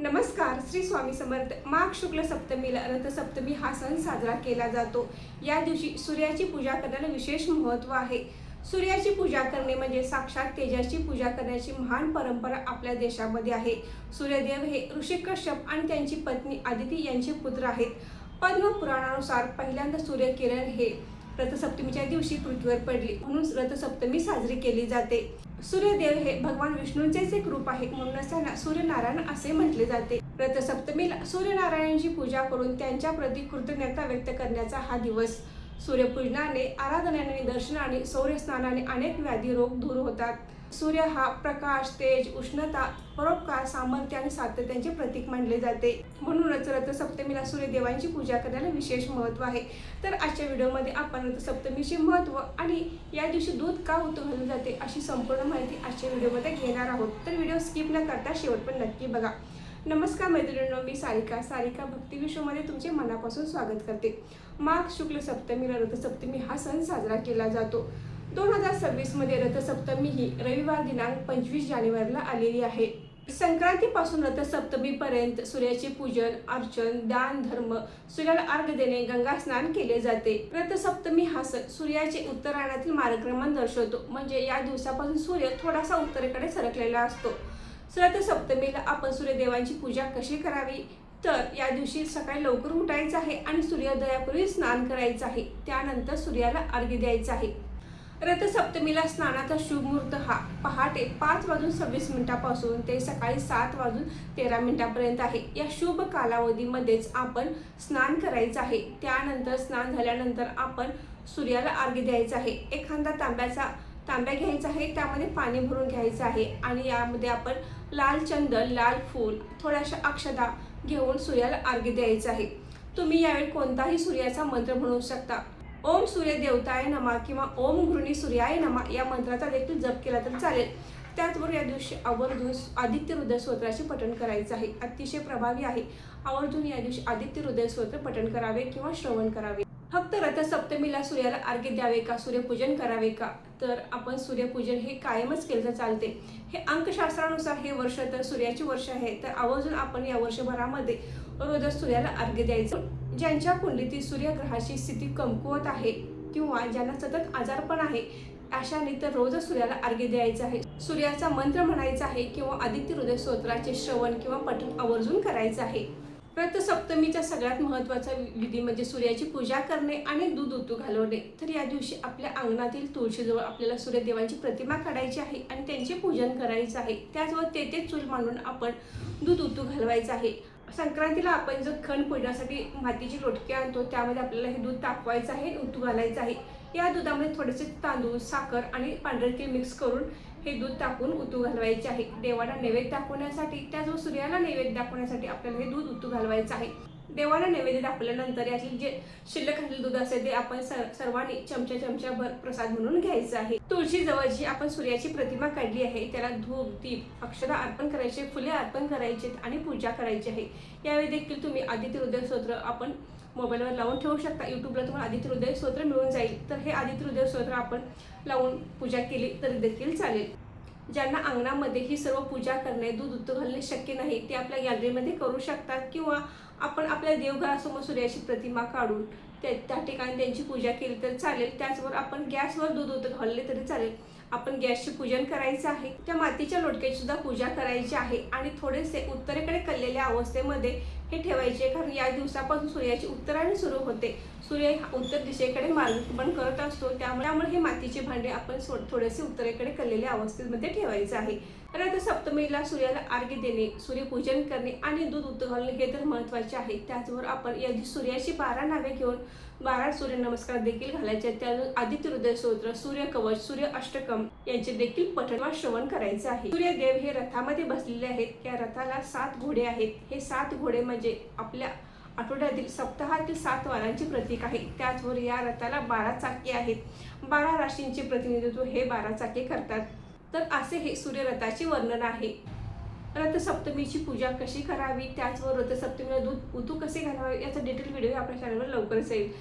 नमस्कार. श्री स्वामी समर्थ. माघ शुक्ल सप्तमीला रथसप्तमी हा सण साजरा केला जातो. या दिवशी सूर्याची पूजा करण्याला विशेष महत्त्व आहे. सूर्याची पूजा करणे म्हणजे साक्षात तेजाची पूजा करण्याची महान परंपरा आपल्या देशामध्ये आहे. सूर्यदेव हे ऋषी कश्यप आणि त्यांची पत्नी आदिती यांचे पुत्र आहेत. पद्म पुराणानुसार पहिल्यांदा सूर्यकिरण हे रथसप्तमीच्या दिवशी पृथ्वीवर पडली, म्हणून रथसप्तमी साजरी केली जाते. सूर्यदेव हे भगवान विष्णूंचेच एक रूप आहे, म्हणूनच त्यांना सूर्यनारायण असे म्हटले जाते. रथसप्तमीला सूर्यनारायणांची पूजा करून त्यांच्या प्रती कृतज्ञता व्यक्त करण्याचा हा दिवस. सूर्यपूजनाने, आराधनाने, दर्शनाने, सूर्यस्नानाने अनेक व्याधी रोग दूर होतात. सूर्य हा प्रकाश, तेज, उष्णता, परोपकार, सामर्थ्य आणि सातत्याचे प्रतीक मानले जाते. म्हणूनच रथसप्तमीला सूर्यदेवांची पूजा करण्याला विशेष महत्त्व आहे. तर आजच्या व्हिडिओमध्ये आपण रथसप्तमीचे महत्त्व आणि या दिवशी दूध का घालून जाते अशी संपूर्ण माहिती आजच्या व्हिडिओमध्ये घेणार आहोत. तर व्हिडिओ स्किप न करता शेवट पण नक्की बघा. नमस्कार मैत्रिणींनो, मी सारिका भक्ती विश्वमध्ये तुमचे मनापासून स्वागत करते. माघ शुक्ल सप्तमीला रथसप्तमी हा सण साजरा केला जातो. 2026 मध्ये रथसप्तमी ही रविवार दिनांक 25 जानेवारीला आलेली आहे. संक्रांतीपासून रथसप्तमीपर्यंत सूर्याचे पूजन, अर्चन, दान, धर्म, सूर्याला अर्घ्य देणे, गंगा स्नान केले जाते. रथसप्तमी हा सण सूर्याचे उत्तरायणातील मार्गक्रमण दर्शवतो. म्हणजे या दिवसापासून सूर्य थोडासा उत्तरेकडे सरकलेला असतो. रथसप्तमीला आपण सूर्यदेवांची पूजा कशी करावी, तर या दिवशी सकाळी लवकर उठायचं आहे आणि सूर्योदयापूर्वी स्नान करायचं आहे. त्यानंतर सूर्याला अर्घ्य द्यायचं आहे. रथसप्तमीला स्नानाचा शुभ मुहूर्त हा पहाटे 5:26 ते सकाळी 7:13 आहे. या शुभ कालावधीमध्येच आपण स्नान करायचं आहे. त्यानंतर स्नान झाल्यानंतर आपण सूर्याला अर्घ्य द्यायचं आहे. एखादा तांब्या घ्यायचा आहे, त्यामध्ये पाणी भरून घ्यायचं आहे आणि यामध्ये आपण लाल चंदन, लाल फूल, थोड्याशा अक्षता घेऊन सूर्याला अर्घ्य द्यायचं आहे. तुम्ही यावेळी कोणताही सूर्याचा मंत्र म्हणू शकता. ओम सूर्य देवताय नमः किंवा ओम घृणी सूर्याय नमः या मंत्राचा देखील जप केला तर चालेल. त्याचबरोबर या दिवशी आवर्जून आदित्य हृदय स्तोत्राचे पठण करायचे आहे. अतिशय प्रभावी आहे. आवर्जून या दिवशी आदित्य हृदय स्तोत्र पठण करावे किंवा श्रवण करावे. फक्त रथसप्तमीला सूर्याला अर्घ्य द्यावे का, सूर्यपूजन करावे का, तर आपण सूर्यपूजन हे कायमच केलं तर चालते. हे अंकशास्त्रानुसार हे वर्ष तर सूर्याचे वर्ष आहे, तर आवर्जून आपण या वर्षभरामध्ये रोज सूर्याला अर्घ्य द्यायचं. ज्यांच्या कुंडलीतील सूर्यग्रहाची स्थिती कमकुवत आहे किंवा ज्यांना सतत आजारपण आहे, अशाने तर रोज सूर्याला अर्घ्य द्यायचं आहे. सूर्याचा मंत्र म्हणायचा आहे किंवा आदित्य हृदय स्तोत्राचे श्रवण किंवा पठण आवर्जून करायचं आहे. रथसप्तमीचा सगळ्यात महत्त्वाचा विधी म्हणजे सूर्याची पूजा करणे आणि दूध उतू घालवणे. तर या दिवशी आपल्या अंगणातील तुळशीजवळ आपल्याला सूर्यदेवांची प्रतिमा काढायची आहे आणि त्यांचे पूजन करायचं आहे. त्याचबरोबर तेथे चूल मांडून आपण दूध उतू घालवायचं आहे. संक्रांतीला आपण जो खण पूजनासाठी मातीची लोटके आणतो, त्यामध्ये आपल्याला हे दूध तापवायचं आहे, उतू घालायचं आहे. या दुधामध्ये थोडेसे तांदूळ, साखर आणि पांढरे तीळ मिक्स करून हे दूध टाकून उतू घालवायचे आहे. देवाला नैवेद्य दाखवण्यासाठी, त्याचबरोबर सूर्याला नैवेद्य दाखवण्यासाठी आपल्याला हे दूध उतू घालवायचं आहे. देवाला नैवेद्य दाखवल्यानंतर यातील जे शिल्लक राहिलेले दूध असेल ते आपण सर्वांनी चमच्याभर प्रसाद म्हणून घ्यायचं आहे. तुळशीजवळ जी आपण सूर्याची प्रतिमा काढली आहे, त्याला धूप, दीप, अक्षता अर्पण करायचे, फुले अर्पण करायचे आणि पूजा करायची आहे. यावेळी देखील तुम्ही आदित्य हृदय स्तोत्र आपण मोबाईलवर लावून ठेवू शकता. यूट्यूबला तुम्हाला आदित्य हृदय स्तोत्र मिळून जाईल. तर हे आदित्य हृदय स्तोत्र आपण लावून पूजा केली तरी देखील चालेल. ज्यांना अंगणामध्ये ही सर्व पूजा करणे, दूध उतू घालणे शक्य नाही, ते आपल्या गॅलरीमध्ये करू शकतात किंवा आपण आपल्या देवघरासमोर सूर्याची प्रतिमा काढून त्या ठिकाणी त्यांची पूजा केली तर चालेल. त्याचबरोबर आपण गॅसवर दूध उतू घालले तरी चालेल. आपण गॅसचे पूजन करायचं आहे. त्या मातीच्या लोटक्याची सुद्धा पूजा करायची आहे आणि थोडेसे उत्तरेकडे कललेल्या अवस्थेमध्ये हे ठेवायचे, कारण या दिवसापासून सूर्याची उत्तरायण सुरू होते. सूर्य उत्तर दिशेकडे मार्गक्रमण करत असतो. त्यामुळे हे मातीचे भांडे आपण थोडेसे उत्तरेकडे कललेल्या अवस्थेमध्ये ठेवायचं आहे. रथसप्तमीला सूर्याला अर्घ्य देणे, सूर्यपूजन करणे आणि दूध उतू घालणे हे तर महत्त्वाचे आहे. त्याचबरोबर आपण या सूर्याची 12 नावे घेऊन 12 सूर्यनमस्कार देखील घालायचे. त्यानंतर आदित्य हृदय स्तोत्र, सूर्यकवच, सूर्य अष्टकम यांचे देखील पठण वा श्रवण करायचे आहे. सूर्यदेव हे रथामध्ये बसलेले आहेत. या रथाला 7 घोडे आहेत. हे 7 घोडे म्हणजे आपल्या आठवड्यातील सप्ताहातील 7 वारांचे प्रतीक आहे. त्याचबरोबर या रथाला 12 चाके आहेत. 12 राशींचे प्रतिनिधित्व हे 12 चाके करतात. तर असे हे सूर्यरथाचे वर्णन आहे. रथसप्तमीची पूजा कशी करावी, त्याचबरोबर रथसप्तमीला दूध उतू कसे घालावे याचा डिटेल व्हिडिओ आपल्या चॅनलवर लवकरच येईल.